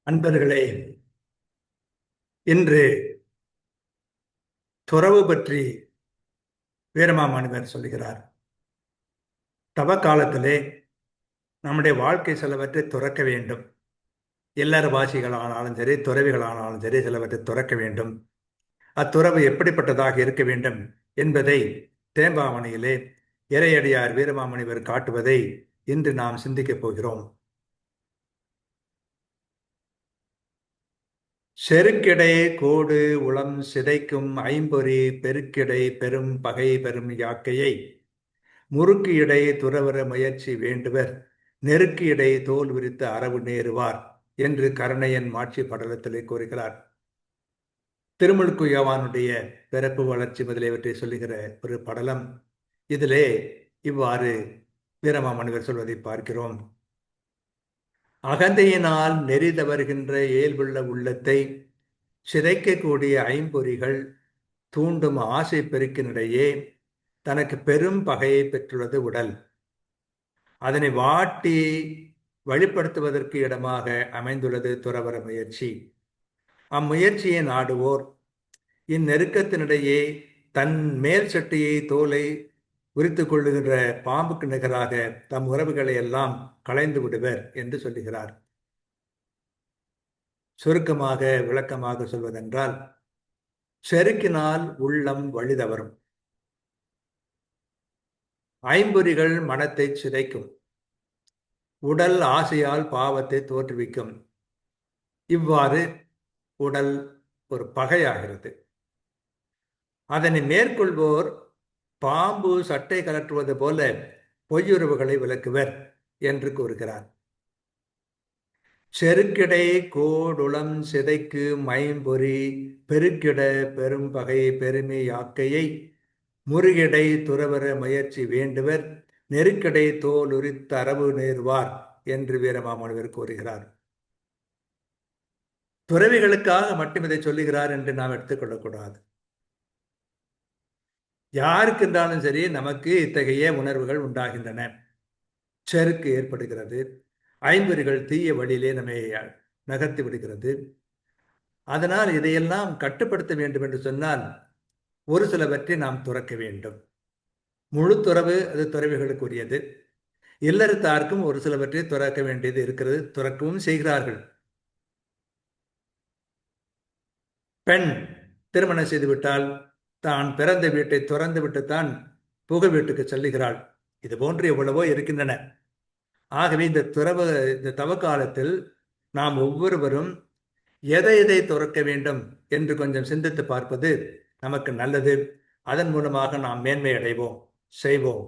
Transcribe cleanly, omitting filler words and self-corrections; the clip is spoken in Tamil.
அன்பர்களே, இன்று துறவு பற்றி வீரமாமுனிவர் சொல்லுகிறார். தவ காலத்திலே நம்முடைய வாழ்க்கை சிலவற்றை துறக்க வேண்டும். இல்லறவாசிகளானாலும் சரி, துறவிகளானாலும் சரி, சிலவற்றை துறக்க வேண்டும். அத்துறவு எப்படிப்பட்டதாக இருக்க வேண்டும் என்பதை தேம்பாவணியிலே இறையடியார் வீரமாமுனிவர் காட்டுவதை இன்று நாம் சிந்திக்கப் போகிறோம். செருக்கிடை கோடு உளம் சிதைக்கும் ஐம்பொறி பெருக்கிடை பெரும் பகை பெரும் யாக்கையை முறுக்கு இடை துறவர முயற்சி வேண்டுவர் நெருக்கு இடை தோல் விரித்து அரவு நேருவார் என்று கருணையன் மாட்சி படலத்திலே கூறுகிறார். திருமுழுக்கு யோவானுடைய பிறப்பு வளர்ச்சி முதலியவற்றை சொல்லுகிற ஒரு படலம். இதிலே இவ்வாறு வீரமாமுனிவர் சொல்வதை பார்க்கிறோம். அகந்தையினால் நெறி தவறுகின்ற இயல்புள்ள உள்ளத்தை சிதைக்கக்கூடிய ஐம்பொறிகள் தூண்டும் ஆசை பெருக்கினிடையே தனக்கு பெரும் பகையை பெற்றுள்ளது உடல். அதனை வாட்டி வழிப்படுத்துவதற்கு இடமாக அமைந்துள்ளது துறவர முயற்சி. அம்முயற்சியை நாடுவோர் இந்நெருக்கத்தினிடையே தன் மேல் சட்டையை தோலை உரித்து கொள்ளுகின்ற பாம்புக்கு நிகராக தம் உறவுகளை எல்லாம் களைந்து விடுவர் என்று சொல்லுகிறார். சுருக்கமாக விளக்கமாக சொல்வதென்றால், செருக்கினால் உள்ளம் வழிதவறும். ஐம்பொறிகள் மனத்தை சிதைக்கும். உடல் ஆசையால் பாவத்தை தோற்றுவிக்கும். இவ்வாறு உடல் ஒரு பகையாகிறது. அதனை மேற்கொள்வோர் பாம்பு சட்டை கலற்றுவது போல பொய்யுறவுகளை விளக்குவர் என்று கூறுகிறார். செருக்கிடை கோடுளம் சிதைக்கு மைம்பொறி பெருக்கிட பெரும் பகை பெருமை யாக்கையை முருகிடை துறவர முயற்சி வேண்டுவர் நெருக்கடை தோல் உரித்து அரவு நேர்வார் என்று வீரமாமுனிவர் கூறுகிறார். துறவிகளுக்காக மட்டும் இதை சொல்லுகிறார் என்று நாம் எடுத்துக்கொள்ளக்கூடாது. யாருக்கு இருந்தாலும் சரி, நமக்கு இத்தகைய உணர்வுகள் உண்டாகின்றன. செருக்கு ஏற்படுகிறது. ஐம்பொறிகள் தீய வழியிலே நம்மை நகர்த்தி விடுகிறது. அதனால் இதையெல்லாம் கட்டுப்படுத்த வேண்டும் என்று சொன்னால் ஒரு சிலவற்றை நாம் துறக்க வேண்டும். முழு துறவு அது துறவிகளுக்குரியது. இல்லறத்தார்க்கும் ஒரு சிலவற்றை துறக்க வேண்டியது இருக்கிறது. துறக்கவும் செய்கிறார்கள். பெண் திருமணம் செய்துவிட்டால் தான் பிறந்த வீட்டை துறந்து விட்டுத்தான் புக வீட்டுக்கு செல்லுகிறாள். இது போன்று எவ்வளவோ இருக்கின்றன. ஆகவே இந்த தவ காலத்தில் நாம் ஒவ்வொருவரும் எதை எதை துறக்க வேண்டும் என்று கொஞ்சம் சிந்தித்து பார்ப்பது நமக்கு நல்லது. அதன் மூலமாக நாம் மேன்மை அடைவோம், செய்வோம்.